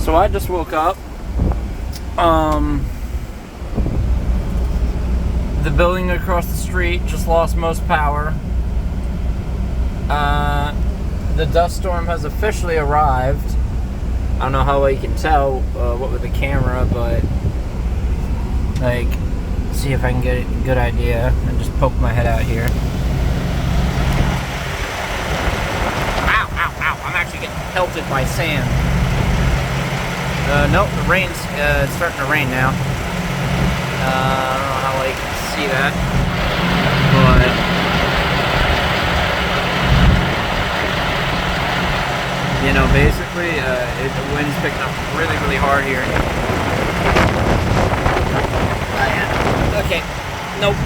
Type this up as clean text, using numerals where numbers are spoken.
So I just woke up. The building across the street just lost most power. The dust storm has officially arrived. I don't know how well you can tell what with the camera, but like, see if I can get a good idea and just poke my head out here. Ow, ow, ow. I'm actually getting pelted by sand. Nope, the rain's it's starting to rain now. I don't know how well you can see that, but you know, basically, the wind's picking up really, really hard here. Okay, nope.